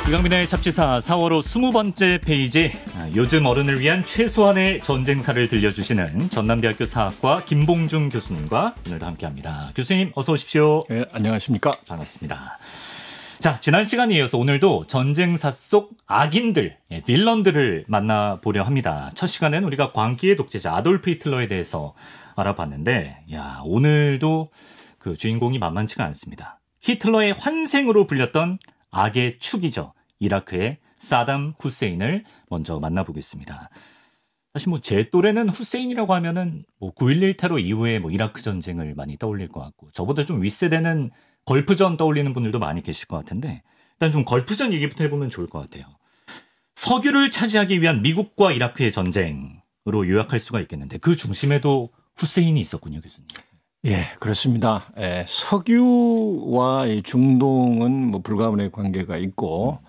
이강민의 잡지사 4월 호 20번째 페이지, 요즘 어른을 위한 최소한의 전쟁사를 들려주시는 전남대학교 사학과 김봉중 교수님과 오늘도 함께합니다. 교수님 어서 오십시오. 네, 안녕하십니까. 반갑습니다. 자, 지난 시간에 이어서 오늘도 전쟁사 속 악인들, 빌런들을 만나보려 합니다. 첫 시간에는 우리가 광기의 독재자 아돌프 히틀러에 대해서 알아봤는데, 오늘도 그 주인공이 만만치가 않습니다. 히틀러의 환생으로 불렸던 악의 축이죠. 이라크의 사담 후세인을 먼저 만나보겠습니다. 사실 제 또래는 후세인이라고 하면은 9.11 테러 이후에 이라크 전쟁을 많이 떠올릴 것 같고, 저보다 좀 윗세대는 걸프전 떠올리는 분들도 많이 계실 것 같은데, 일단 좀 걸프전 얘기부터 해보면 좋을 것 같아요. 석유를 차지하기 위한 미국과 이라크의 전쟁으로 요약할 수가 있겠는데, 그 중심에도 후세인이 있었군요, 교수님. 예, 그렇습니다. 석유와 중동은 불가분의 관계가 있고,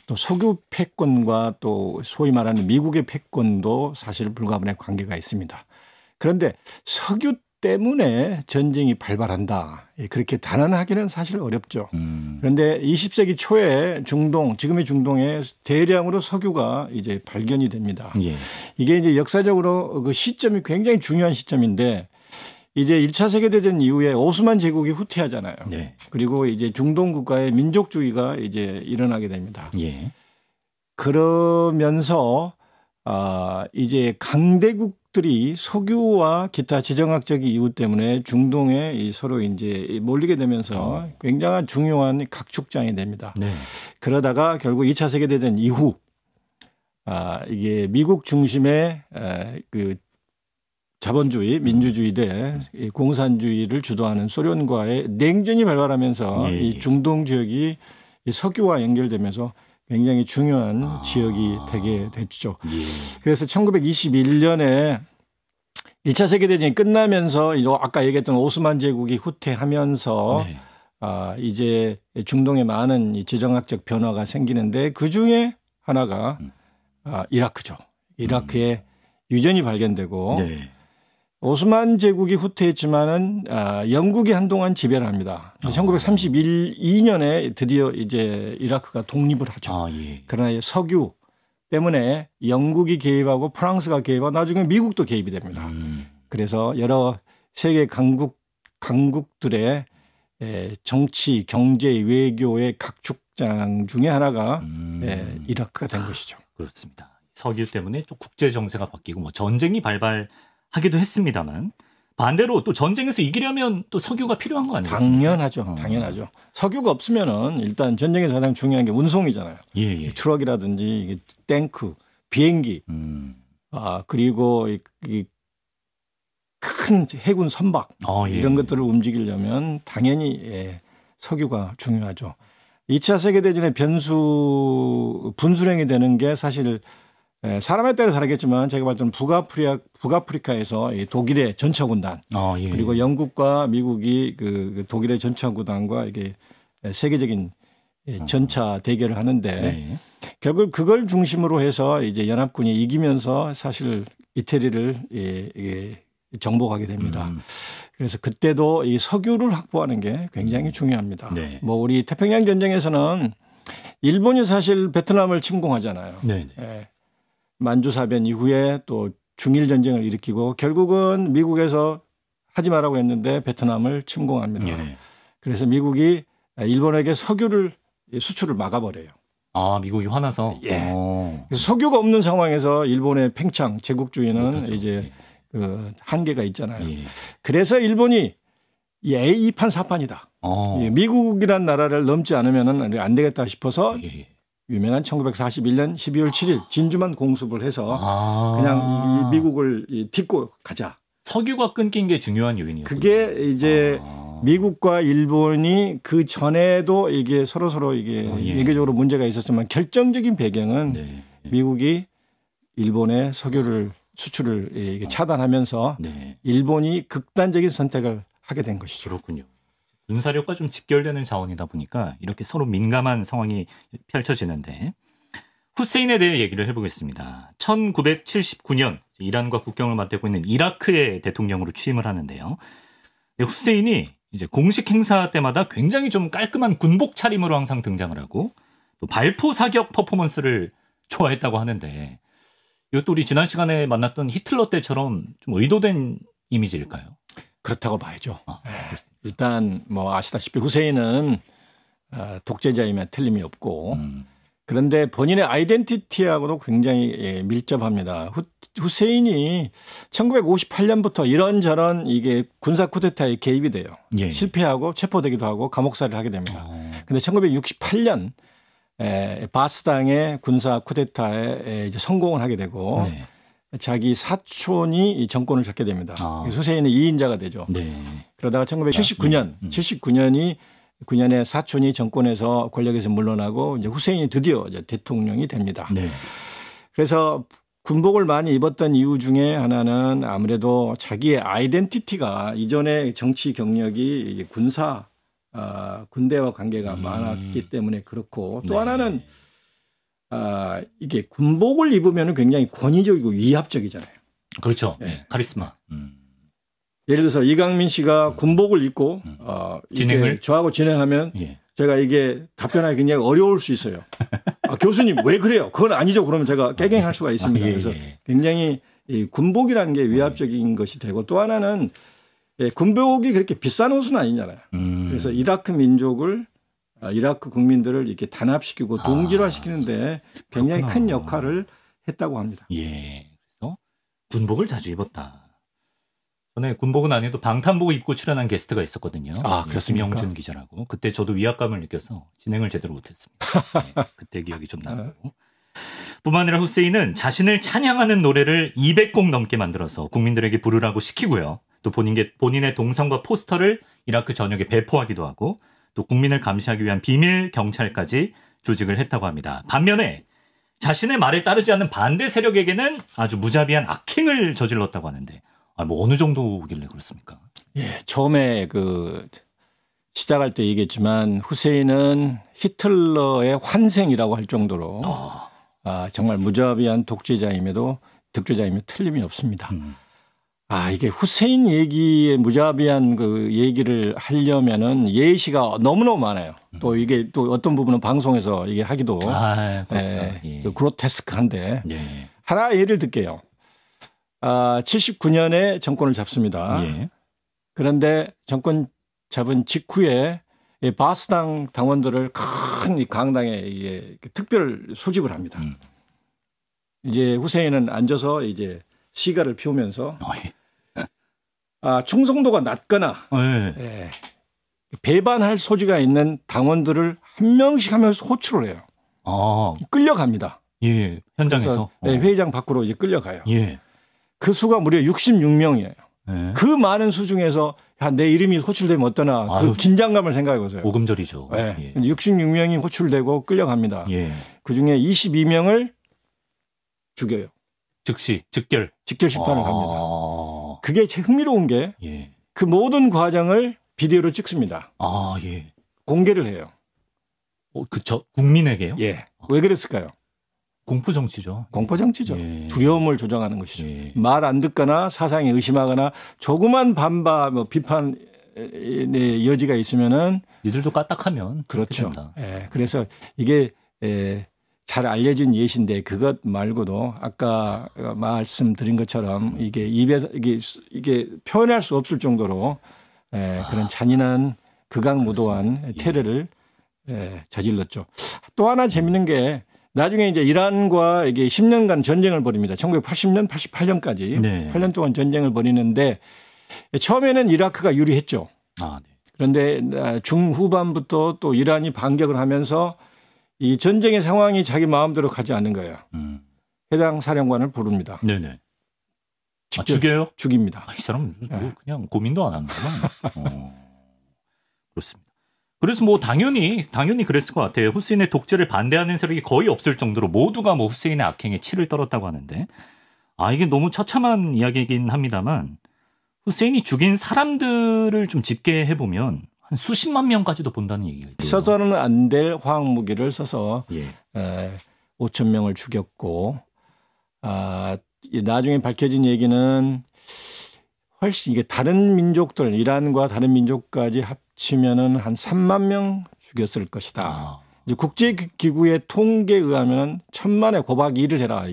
또 석유 패권과 또 소위 말하는 미국의 패권도 사실 불가분의 관계가 있습니다. 그런데 석유 때문에 전쟁이 발발한다, 그렇게 단언하기는 사실 어렵죠. 그런데 20세기 초에 지금의 중동에 대량으로 석유가 이제 발견이 됩니다. 예. 이게 이제 역사적으로 그 시점이 굉장히 중요한 시점인데, 이제 1차 세계대전 이후에 오스만 제국이 후퇴하잖아요. 네. 그리고 이제 중동 국가의 민족주의가 이제 일어나게 됩니다. 예. 그러면서 이제 강대국들이 석유와 기타 지정학적 이유 때문에 중동에 서로 이제 몰리게 되면서 굉장한 중요한 각축장이 됩니다. 네. 그러다가 결국 2차 세계대전 이후 이게 미국 중심의 그 자본주의, 민주주의 대 공산주의를 주도하는 소련과의 냉전이 발발하면서 이 중동 지역이 석유와 연결되면서 굉장히 중요한 지역이 되게 됐죠. 그래서 1921년에 1차 세계대전이 끝나면서 아까 얘기했던 오스만 제국이 후퇴하면서 이제 중동에 많은 이 지정학적 변화가 생기는데, 그중에 하나가 이라크죠. 이라크에 유전이 발견되고 오스만 제국이 후퇴했지만은 영국이 한동안 지배를 합니다. 1932년에 드디어 이제 이라크가 독립을 하죠. 그러나 석유 때문에 영국이 개입하고 프랑스가 개입하고 나중에 미국도 개입이 됩니다. 그래서 여러 세계 강국들의 정치, 경제, 외교의 각축장 중에 하나가 이라크가 된 것이죠. 그렇습니다. 석유 때문에 좀 국제 정세가 바뀌고 전쟁이 발발하기도 했습니다만, 반대로 또 전쟁에서 이기려면 또 석유가 필요한 거 아니겠습니까? 당연하죠. 당연하죠. 석유가 없으면은 일단 전쟁에서 가장 중요한 게 운송이잖아요. 트럭이라든지 탱크, 비행기, 그리고 이 큰 해군 선박 이런 것들을 움직이려면 당연히 석유가 중요하죠. 2차 세계대전의 분수령이 되는 게 사실 사람에 따라 다르겠지만 제가 봤을 때는 북아프리카에서 독일의 전차군단 그리고 영국과 미국이 그 독일의 전차군단과 이게 세계적인 전차 대결을 하는데 결국 그걸 중심으로 해서 이제 연합군이 이기면서 사실 이태리를 정복하게 됩니다. 그래서 그때도 이 석유를 확보하는 게 굉장히 중요합니다. 우리 태평양 전쟁에서는 일본이 사실 베트남을 침공하잖아요. 만주사변 이후에 또 중일 전쟁을 일으키고 결국은 미국에서 하지 말라고 했는데 베트남을 침공합니다. 그래서 미국이 일본에게 석유를 수출을 막아버려요. 미국이 화나서. 그래서 석유가 없는 상황에서 일본의 팽창 제국주의는 이제 그 한계가 있잖아요. 그래서 일본이 A판 4판이다. 미국이란 나라를 넘지 않으면 안 되겠다 싶어서 유명한 1941년 12월 7일 진주만 공습을 해서 그냥 미국을 딛고 가자. 석유가 끊긴 게 중요한 요인이었군요. 그게 이제 미국과 일본이 그 전에도 이게 서로 이게 외교적으로 문제가 있었지만 결정적인 배경은 미국이 일본의 석유를 수출을 차단하면서 일본이 극단적인 선택을 하게 된 것이죠. 그렇군요. 군사력과 좀 직결되는 자원이다 보니까 이렇게 서로 민감한 상황이 펼쳐지는데, 후세인에 대해 얘기를 해보겠습니다. 1979년 이란과 국경을 맞대고 있는 이라크의 대통령으로 취임을 하는데요. 후세인이 이제 공식 행사 때마다 굉장히 좀 깔끔한 군복 차림으로 항상 등장을 하고, 또 발포 사격 퍼포먼스를 좋아했다고 하는데 이것도 우리 지난 시간에 만났던 히틀러 때처럼 좀 의도된 이미지일까요? 그렇다고 봐야죠. 아, 일단 뭐 아시다시피 후세인은 독재자이면 틀림이 없고 그런데 본인의 아이덴티티하고도 굉장히 밀접합니다. 후세인이 1958년부터 이런저런 이게 군사 쿠데타에 개입이 돼요. 예. 실패하고 체포되기도 하고 감옥살이를 하게 됩니다. 그런데 1968년 바스당의 군사 쿠데타에 이제 성공을 하게 되고 네. 자기 사촌이 이 정권을 잡게 됩니다. 후세인의 2인자가 되죠. 네. 그러다가 1979년, 9년에 사촌이 정권에서 권력에서 물러나고 이제 후세인이 드디어 이제 대통령이 됩니다. 네. 그래서 군복을 많이 입었던 이유 중에 하나는 아무래도 자기의 아이덴티티가 이전의 정치 경력이 군대와 관계가 많았기 때문에 그렇고 또 하나는 이게 군복을 입으면 굉장히 권위적이고 위압적이잖아요. 그렇죠. 네. 카리스마. 예를 들어서 이강민 씨가 군복을 입고 진행을 저하고 진행하면 제가 이게 답변하기 굉장히 어려울 수 있어요. 교수님 왜 그래요? 그건 아니죠. 그러면 제가 깨갱할 수가 있습니다. 그래서 굉장히 이 군복이라는 게 위압적인 것이 되고 또 하나는 군복이 그렇게 비싼 옷은 아니잖아요. 그래서 이라크 국민들을 이렇게 단합시키고 동질화시키는데 굉장히 큰 역할을 했다고 합니다. 예. 그래서 군복을 자주 입었다. 전에 군복은 아니어도 방탄복 입고 출연한 게스트가 있었거든요. 그렇습니까? 김영준 기자라고. 그때 저도 위압감을 느껴서 진행을 제대로 못했습니다. 네, 그때 기억이 좀 나고. 뿐만 아니라 후세인은 자신을 찬양하는 노래를 200곡 넘게 만들어서 국민들에게 부르라고 시키고요. 또 본인의 동상과 포스터를 이라크 전역에 배포하기도 하고 또 국민을 감시하기 위한 비밀 경찰까지 조직을 했다고 합니다. 반면에 자신의 말에 따르지 않는 반대 세력에게는 아주 무자비한 악행을 저질렀다고 하는데 뭐 어느 정도길래 그렇습니까? 예, 처음에 시작할 때 얘기했지만 후세인은 히틀러의 환생이라고 할 정도로 정말 무자비한 독재자임에도 틀림이 없습니다. 이게 후세인 얘기에 무자비한 그 얘기를 하려면은 예시가 너무너무 많아요. 또 이게 또 어떤 부분은 방송에서 이게 하기도 그로테스크한데 하나 예를 들게요. 79년에 정권을 잡습니다. 그런데 정권 잡은 직후에 바스당 당원들을 큰 이 강당에 특별 소집을 합니다. 이제 후세인은 앉아서 이제 시가를 피우면서 충성도가 낮거나 배반할 소지가 있는 당원들을 한 명씩 하면서 호출을 해요. 끌려갑니다. 예, 현장에서. 회의장 밖으로 이제 끌려가요. 그 수가 무려 66명이에요. 그 많은 수 중에서 내 이름이 호출되면 어떠나 그 긴장감을 생각해 보세요. 오금절이죠. 66명이 호출되고 끌려갑니다. 그중에 22명을 죽여요. 즉시 직결 심판을 합니다. 그게 제일 흥미로운 게 그 모든 과정을 비디오로 찍습니다. 공개를 해요. 그쵸? 국민에게요? 왜 그랬을까요? 공포 정치죠. 공포 정치죠. 두려움을 조장하는 것이죠. 말 안 듣거나 사상에 의심하거나 조그만 반박, 비판의 여지가 있으면은 이들도 까딱하면 그렇죠. 그래서 이게 잘 알려진 예시인데 그것 말고도 아까 말씀드린 것처럼 이게 표현할 수 없을 정도로 그런 잔인한 극악무도한 테러를 저질렀죠. 또 하나 재밌는 게 나중에 이제 이란과 이게 10년간 전쟁을 벌입니다. 1980년, 88년까지 8년 동안 전쟁을 벌이는데 처음에는 이라크가 유리했죠. 그런데 중후반부터 또 이란이 반격을 하면서 이 전쟁의 상황이 자기 마음대로 가지 않는 거예요. 해당 사령관을 부릅니다. 죽여요? 죽입니다. 이 사람 그냥 고민도 안 하는구나. 그렇습니다. 그래서 뭐 당연히 그랬을 것 같아요. 후세인의 독재를 반대하는 세력이 거의 없을 정도로 모두가 뭐 후세인의 악행에 치를 떨었다고 하는데 이게 너무 처참한 이야기이긴 합니다만 후세인이 죽인 사람들을 좀 집계해 보면 한 수십만 명까지도 본다는 얘기가 있고요. 써서는 안 될 화학 무기를 써서 5천 명을 죽였고 나중에 밝혀진 얘기는 훨씬 이게 다른 민족들 이란과 다른 민족까지 합치면은 한 3만 명 죽였을 것이다. 이제 국제기구의 통계에 의하면 1,000만에 곱하기 2를 해라.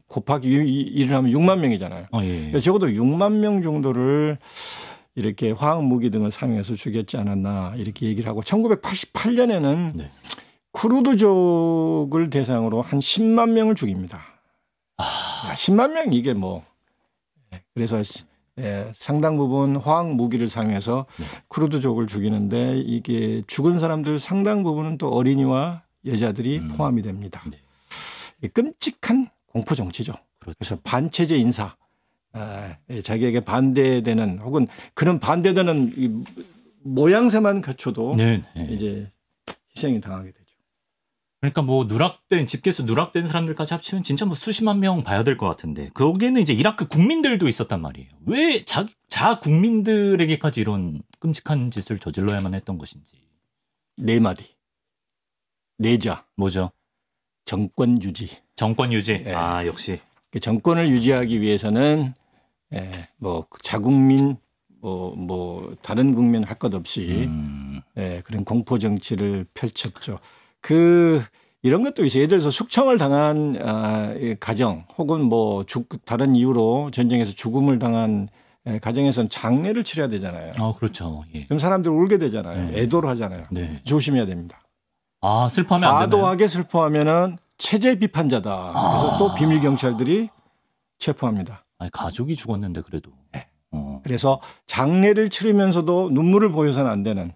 곱하기 2를 하면 6만 명이잖아요. 예. 적어도 6만 명 정도를 이렇게 화학 무기 등을 사용해서 죽였지 않았나 이렇게 얘기를 하고 1988년에는 네. 쿠르드족을 대상으로 한 10만 명을 죽입니다. 10만 명 이게 뭐 그래서 상당 부분 화학 무기를 사용해서 쿠르드족을 죽이는데 이게 죽은 사람들 상당 부분은 또 어린이와 여자들이 포함이 됩니다. 네. 끔찍한 공포 정치죠. 그렇죠. 그래서 반체제 인사, 자기에게 반대되는 혹은 그런 반대되는 이 모양새만 갖춰도 네. 이제 희생이 당하게 되죠. 그러니까 뭐 집계수 누락된 사람들까지 합치면 진짜 뭐 수십만 명 봐야 될 것 같은데 거기에는 이제 이라크 국민들도 있었단 말이에요. 왜 자 국민들에게까지 이런 끔찍한 짓을 저질러야만 했던 것인지. 네 마디. 내자. 뭐죠? 정권 유지. 정권 유지. 예. 역시. 정권을 유지하기 위해서는 뭐 자국민 뭐 다른 국민 할 것 없이 그런 공포 정치를 펼쳤죠. 이런 것도 있어요. 예를 들어서 숙청을 당한 가정 혹은 뭐 다른 이유로 전쟁에서 죽음을 당한 가정에서는 장례를 치러야 되잖아요. 그렇죠. 예. 그럼 사람들 울게 되잖아요. 네. 애도를 하잖아요. 네. 조심해야 됩니다. 슬퍼하면 안 되나요? 과도하게 슬퍼하면은 체제 비판자다. 그래서 또 비밀 경찰들이 체포합니다. 가족이 죽었는데 그래도. 네. 그래서 장례를 치르면서도 눈물을 보여서는 안 되는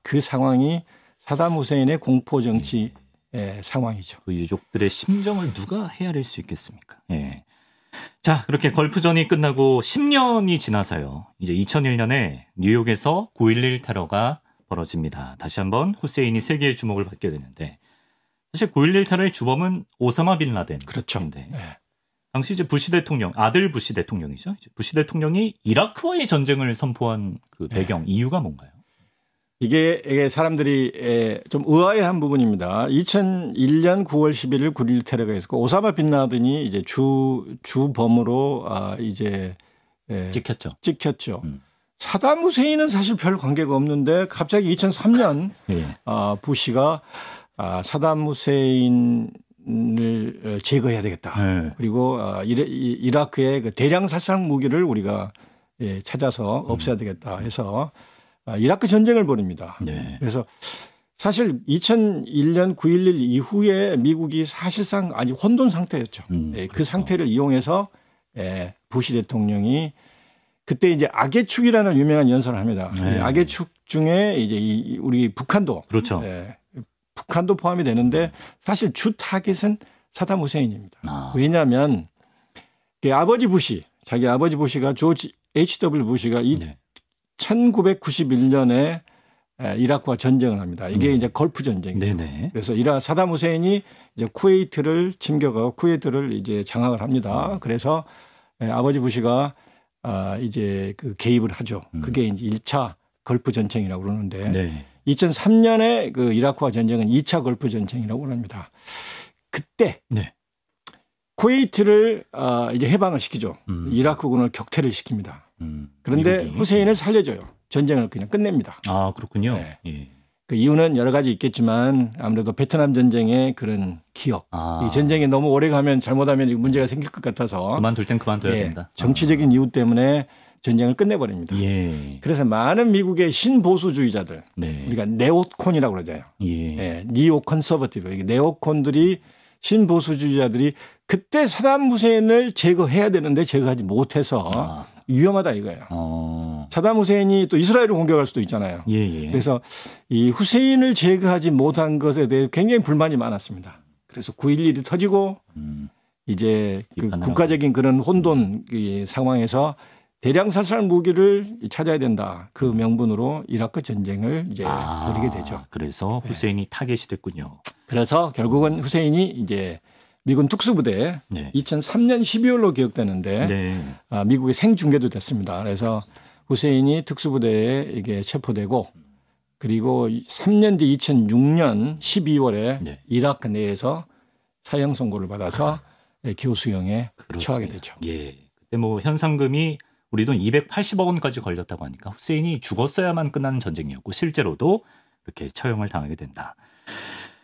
그 상황이 사담 후세인의 공포 정치 상황이죠. 그 유족들의 심정을 누가 헤아릴 수 있겠습니까? 예. 자, 그렇게 걸프전이 끝나고 10년이 지나서요. 이제 2001년에 뉴욕에서 9.11 테러가 벌어집니다. 다시 한번 후세인이 세계의 주목을 받게 되는데 사실 9.11 테러의 주범은 오사마 빈 라덴인데 그렇죠. 당시 이제 부시 대통령, 아들 부시 대통령이죠. 부시 대통령이 이라크와의 전쟁을 선포한 그 배경, 이유가 뭔가요? 이게 사람들이 좀 의아해한 부분입니다. 2001년 9월 11일 9.11 테러가 있었고 오사마 빈 라덴이 이제 주범으로 이제 찍혔죠. 사담 후세인은 사실 별 관계가 없는데 갑자기 2003년 부시가 사담 후세인을 제거해야 되겠다. 그리고 이라크의 그 대량 살상 무기를 우리가 찾아서 없애야 되겠다 해서 이라크 전쟁을 벌입니다. 그래서 사실 2001년 9.11 이후에 미국이 사실상 아직 혼돈 상태였죠. 그 상태를 이용해서 부시 대통령이 그때 이제 악의 축이라는 유명한 연설을 합니다. 악의 축 중에 이제 우리 북한도 그렇죠. 북한도 포함이 되는데 사실 주 타겟은 사담 후세인입니다. 왜냐하면 아버지 부시, 자기 아버지 부시가 조지 H.W. 부시가 1991년에 이라크와 전쟁을 합니다. 이게 이제 걸프 전쟁이죠. 그래서 사담 후세인이 이제 쿠웨이트를 침격하고 쿠웨이트를 이제 장악을 합니다. 그래서 아버지 부시가 이제 그 개입을 하죠. 그게 이제 1차 걸프 전쟁이라고 그러는데 2003년에 그 이라크와 전쟁은 2차 걸프 전쟁이라고 그럽니다. 그때 쿠웨이트를 이제 해방을 시키죠. 이라크군을 격퇴를 시킵니다. 그런데 미국이? 후세인을 살려줘요. 전쟁을 그냥 끝냅니다. 그렇군요. 그 이유는 여러 가지 있겠지만 아무래도 베트남 전쟁의 그런 기억. 이 전쟁이 너무 오래 가면 잘못하면 문제가 생길 것 같아서 그만둘 땐 그만둬야 된다. 정치적인 이유 때문에 전쟁을 끝내버립니다. 그래서 많은 미국의 신보수주의자들, 우리가 네오콘이라고 그러잖아요. 니오 컨서버티브, 네오콘들이 신보수주의자들이 그때 사담 후세인을 제거해야 되는데 제거하지 못해서 위험하다 이거예요. 사담 후세인이 또 이스라엘을 공격할 수도 있잖아요. 그래서 이 후세인을 제거하지 못한 것에 대해 굉장히 불만이 많았습니다. 그래서 9.11이 터지고 이제 그 국가적인 그런 혼돈 상황에서 대량 살상 무기를 찾아야 된다. 그 명분으로 이라크 전쟁을 이제 벌이게 되죠. 그래서 후세인이 타겟이 됐군요. 그래서 결국은 후세인이 이제 미군 특수부대 2003년 12월로 기억되는데 미국에 생중계도 됐습니다. 그래서 후세인이 특수부대에 이게 체포되고 그리고 3년 뒤 2006년 12월에 이라크 내에서 사형 선고를 받아서 교수형에 처하게 되죠. 그때 뭐 현상금이 우리 돈 280억 원까지 걸렸다고 하니까 후세인이 죽었어야만 끝나는 전쟁이었고 실제로도 이렇게 처형을 당하게 된다.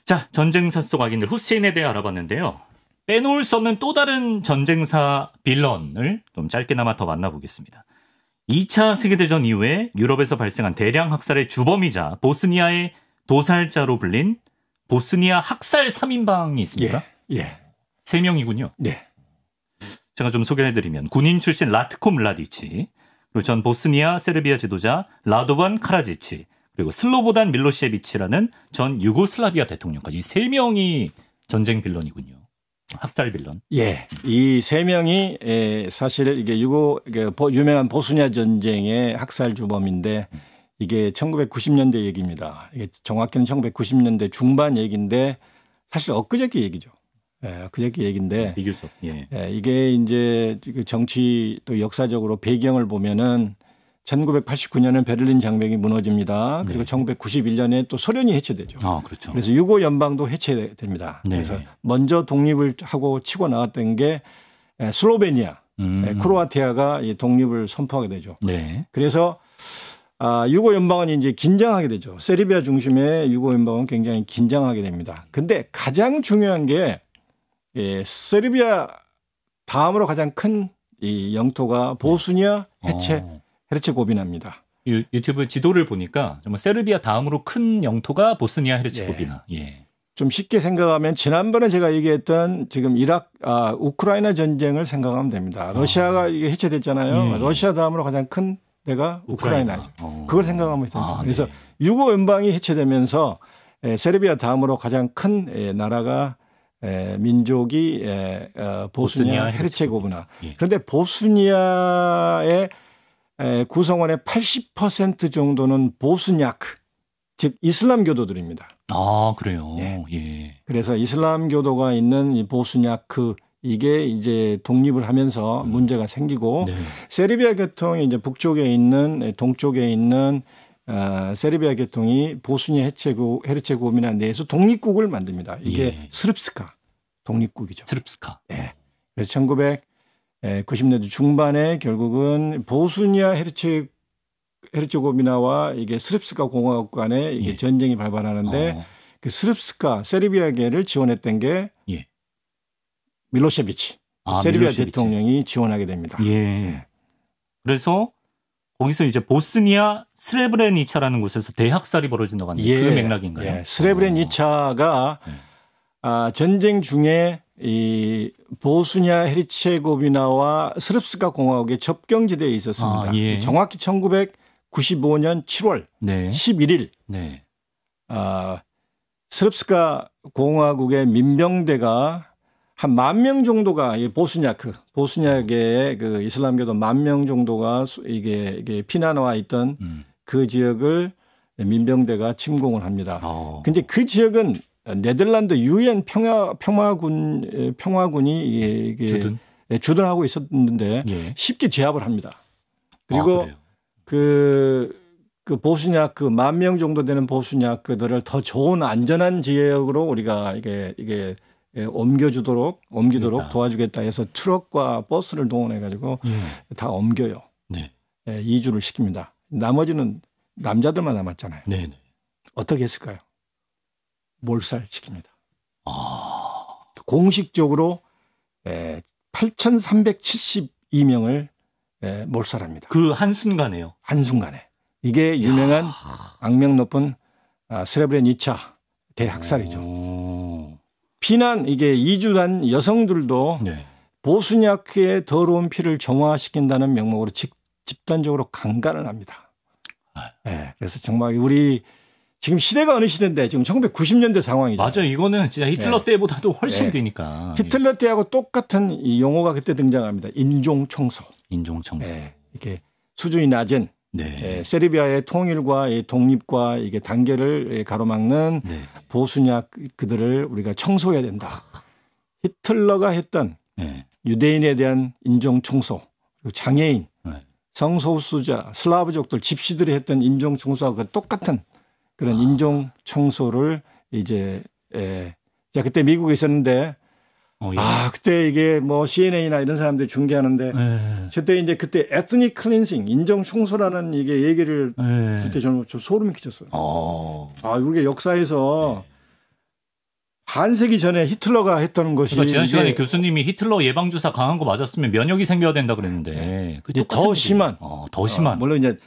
자, 전쟁사 속 악인들 후세인에 대해 알아봤는데요. 빼놓을 수 없는 또 다른 전쟁사 빌런을 좀 짧게나마 더 만나보겠습니다. 2차 세계대전 이후에 유럽에서 발생한 대량 학살의 주범이자 보스니아의 도살자로 불린 보스니아 학살 3인방이 있습니다. 예. 3명이군요. 네. 제가 좀 소개를 해드리면 군인 출신 라트코 물라디치, 그리고 전 보스니아 세르비아 지도자 라도반 카라지치, 그리고 슬로보단 밀로셰비치라는 전 유고슬라비아 대통령까지 이 3명이 전쟁 빌런이군요. 학살 빌런. 예. 이 3명이 사실 이게 유명한 보스니아 전쟁의 학살 주범인데 이게 1990년대 얘기입니다. 이게 정확히는 1990년대 중반 얘기인데 사실 엊그저께 얘기죠. 예, 그저께 얘기인데. 비교적. 예. 예, 이게 이제 정치 또 역사적으로 배경을 보면은 1989년은 베를린 장벽이 무너집니다. 그리고 네. 1991년에 또 소련이 해체되죠. 아, 그렇죠. 그래서 유고 연방도 해체됩니다. 네. 그래서 먼저 독립을 하고 치고 나왔던 게 슬로베니아, 크로아티아가 독립을 선포하게 되죠. 네. 그래서 유고 연방은 이제 긴장하게 되죠. 세르비아 중심의 유고 연방은 굉장히 긴장하게 됩니다. 근데 가장 중요한 게 세르비아 다음으로 가장 큰 이 영토가 보스니아 헤르체고비나입니다. 유튜브 지도를 보니까 정말 세르비아 다음으로 큰 영토가 보스니아 헤르체고비나. 예. 좀 쉽게 생각하면 지난번에 제가 얘기했던 지금 우크라이나 전쟁을 생각하면 됩니다. 러시아가 이게 해체됐잖아요. 예. 러시아 다음으로 가장 큰 데가 우크라이나죠. 그걸 생각하면 됩니다. 그래서 네. 유고 연방이 해체되면서 세르비아 다음으로 가장 큰 나라가 민족이 보스니아 헤르체고비나. 예. 그런데 보스니아의 구성원의 80% 정도는 보스냐크, 즉 이슬람교도들입니다. 아, 그래요. 예. 예. 그래서 이슬람교도가 있는 이 보스냐크 이게 이제 독립을 하면서 문제가 생기고 네. 세르비아 계통이 이제 북쪽에 있는 동쪽에 있는 세르비아 계통이 보스니아 헤르체고비나 내에서 독립국을 만듭니다. 이게 예. 스릅스카 독립국이죠. 스릅스카. 예. 그래서 1990년대 중반에 결국은 보스니아 헤르체고비나와 이게 스릅스카 공화국 간에 이게 예. 전쟁이 발발하는데 그 스릅스카 세르비아계를 지원했던 게 예. 밀로셰비치 세르비아 밀로셰비치. 대통령이 지원하게 됩니다. 예. 그래서 거기서 이제 보스니아 스레브레니차라는 곳에서 대학살이 벌어진다고 하는데 그 맥락인가요? 예. 스레브레니차가 전쟁 중에 이 보스니아 헤르체고비나와 스릅스카 공화국의 접경지대에 있었습니다. 예. 정확히 1995년 7월 네. 11일 네. 스릅스카 공화국의 민병대가 한 10,000명 정도가 보스니아계의 그 이슬람교도 10,000명 정도가 이게 피난와 있던 그 지역을 민병대가 침공을 합니다. 근데 그 지역은 네덜란드 유엔 평화군이 이게 주둔하고 있었는데 예. 쉽게 제압을 합니다. 그리고 그 보스니아 10,000명 정도 되는 보스니아들을 더 좋은 안전한 지역으로 우리가 이게 옮기도록 도와주겠다 해서 트럭과 버스를 동원해 가지고 다 옮겨요. 네. 이주를 시킵니다. 나머지는 남자들만 남았잖아요. 네. 어떻게 했을까요? 몰살시킵니다. 공식적으로 8,372명을 몰살합니다. 그 한순간에요. 한순간에. 이게 유명한 악명 높은 스레브레니차 대학살이죠. 이게 이주한 여성들도 네. 보스니아크의 더러운 피를 정화시킨다는 명목으로 집단적으로 강간을 합니다. 네, 그래서 정말 우리 지금 시대가 어느 시대인데 지금 1990년대 상황이죠. 맞아요. 이거는 진짜 히틀러 때보다도 훨씬 뒤니까. 히틀러 때하고 똑같은 이 용어가 그때 등장합니다. 인종청소. 인종청소. 이게 수준이 낮은 세르비아의 통일과 독립과 이게 단계를 가로막는 보스니아 그들을 우리가 청소해야 된다. 히틀러가 했던 유대인에 대한 인종청소, 그리고 장애인, 성소수자, 슬라브족들, 집시들이 했던 인종청소하고 똑같은 그런 인종청소를 이제 제가 그때 미국에 있었는데 그때 이게 뭐 CNN이나 이런 사람들이 중계하는데 그때 에트닉 클린싱, 인종 청소라는 이게 얘기를 그때 저는 좀 소름이 끼쳤어요. 우리가 역사에서 반세기 전에 히틀러가 했던 것이 그러니까 지난 시간에 교수님이 히틀러 예방주사 강한 거 맞았으면 면역이 생겨야 된다 그랬는데 더 심한 더 심한 물론 이제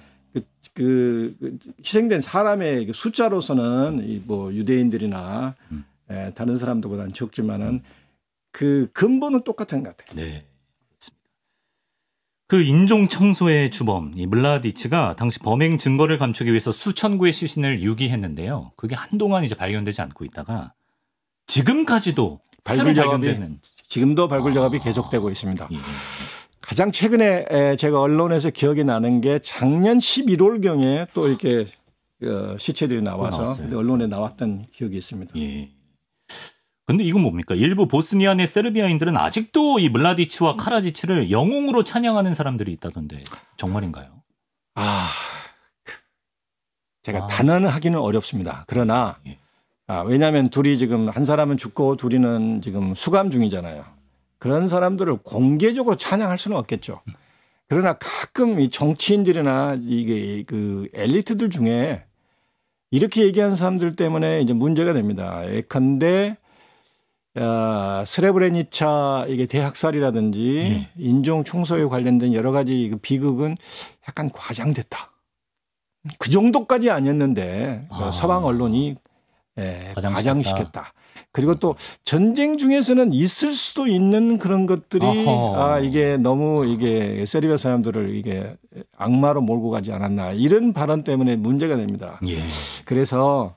그 희생된 사람의 숫자로서는 뭐 유대인들이나 다른 사람들보다는 적지만은 그 근본은 똑같은 것 같아요. 네. 그 인종 청소의 주범 이 물라디치가 당시 범행 증거를 감추기 위해서 수천 구의 시신을 유기했는데요. 그게 한동안 이제 발견되지 않고 있다가 지금까지도 새로 발견되는 지금도 발굴 작업이 계속되고 있습니다. 예. 가장 최근에 제가 언론에서 기억이 나는 게 작년 11월경에 또 이렇게 시체들이 나와서 언론에 나왔던 기억이 있습니다. 예. 근데 이건 뭡니까? 일부 보스니아 내 세르비아인들은 아직도 이 물라디치와 카라지치를 영웅으로 찬양하는 사람들이 있다던데 정말인가요? 제가 단언하기는 어렵습니다. 그러나 왜냐하면 둘이 지금 한 사람은 죽고 둘이는 지금 수감 중이잖아요. 그런 사람들을 공개적으로 찬양할 수는 없겠죠. 그러나 가끔 이 정치인들이나 이게 그 엘리트들 중에 이렇게 얘기하는 사람들 때문에 이제 문제가 됩니다. 예컨대 스레브레니차 이게 대학살이라든지 인종 총소에 관련된 여러 가지 비극은 약간 과장됐다. 그 정도까지 아니었는데 서방 언론이 과장시켰다. 그리고 또 전쟁 중에서는 있을 수도 있는 그런 것들이 이게 너무 이게 세르비아 사람들을 이게 악마로 몰고 가지 않았나 이런 발언 때문에 문제가 됩니다. 예. 그래서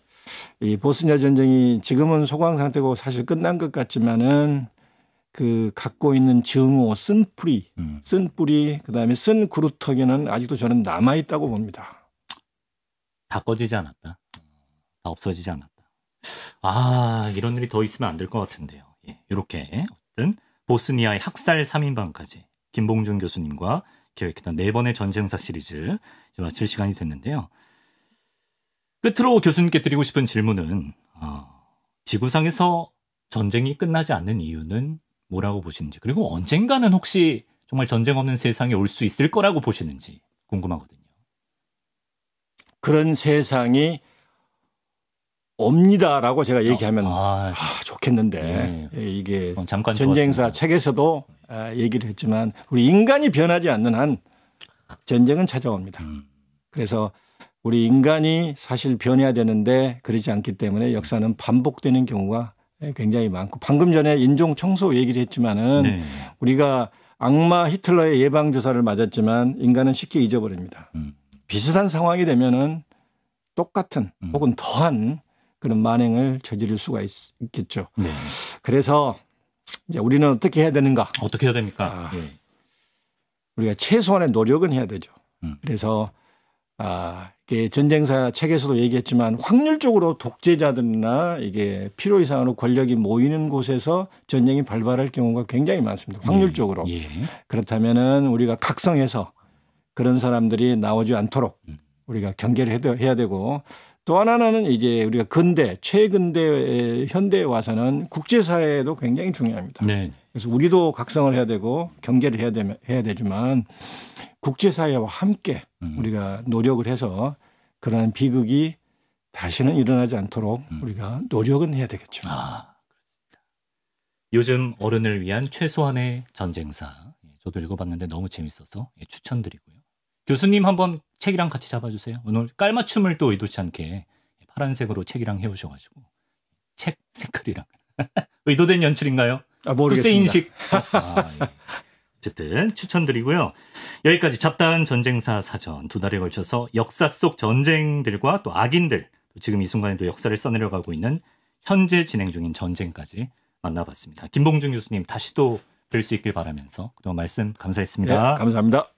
이 보스니아 전쟁이 지금은 소강 상태고 사실 끝난 것 같지만은 그 갖고 있는 증오, 쓴 뿌리, 그다음에 쓴 그루터기는 아직도 저는 남아 있다고 봅니다. 다 꺼지지 않았다. 다 없어지지 않았다. 이런 일이 더 있으면 안 될 것 같은데요. 예, 이렇게 어떤 보스니아의 학살 3인방까지 김봉준 교수님과 기획했던 4번의 전쟁사 시리즈 이제 마칠 시간이 됐는데요. 끝으로 교수님께 드리고 싶은 질문은 지구상에서 전쟁이 끝나지 않는 이유는 뭐라고 보시는지, 그리고 언젠가는 혹시 정말 전쟁 없는 세상이 올 수 있을 거라고 보시는지 궁금하거든요. 그런 세상이 옵니다라고 제가 얘기하면 좋겠는데 이게 잠깐 전쟁사 좋았습니다. 책에서도 얘기를 했지만 우리 인간이 변하지 않는 한 전쟁은 찾아옵니다. 그래서 우리 인간이 사실 변해야 되는데 그러지 않기 때문에 역사는 반복되는 경우가 굉장히 많고, 방금 전에 인종 청소 얘기를 했지만은 우리가 악마 히틀러의 예방 주사를 맞았지만 인간은 쉽게 잊어버립니다. 비슷한 상황이 되면은 똑같은 혹은 더한 그런 만행을 저지를 수가 있겠죠. 네. 그래서 이제 우리는 어떻게 해야 되는가? 어떻게 해야 됩니까? 우리가 최소한의 노력은 해야 되죠. 그래서 이게 전쟁사 책에서도 얘기했지만 확률적으로 독재자들이나 이게 필요 이상으로 권력이 모이는 곳에서 전쟁이 발발할 경우가 굉장히 많습니다. 확률적으로. 그렇다면은 우리가 각성해서 그런 사람들이 나오지 않도록 우리가 경계를 해야 되고, 또 하나는 이제 우리가 최근대 현대에 와서는 국제사회도 굉장히 중요합니다. 그래서 우리도 각성을 해야 되고 경계를 해야 되지만 국제사회와 함께 우리가 노력을 해서 그러한 비극이 다시는 일어나지 않도록 우리가 노력은 해야 되겠죠. 그렇습니다. 요즘 어른을 위한 최소한의 전쟁사. 저도 읽어봤는데 너무 재밌어서 추천드리고요. 교수님 한번 책이랑 같이 잡아주세요. 오늘 깔맞춤을 또 의도치 않게 파란색으로 책이랑 해오셔가지고 책 색깔이랑 의도된 연출인가요? 모르겠습니다. 후세인식. 어쨌든 추천드리고요. 여기까지 잡다한 전쟁사 사전 2달에 걸쳐서 역사 속 전쟁들과 또 악인들, 또 지금 이 순간에도 역사를 써내려가고 있는 현재 진행 중인 전쟁까지 만나봤습니다. 김봉준 교수님 다시 또 뵐 수 있길 바라면서 그동안 말씀 감사했습니다. 네, 감사합니다.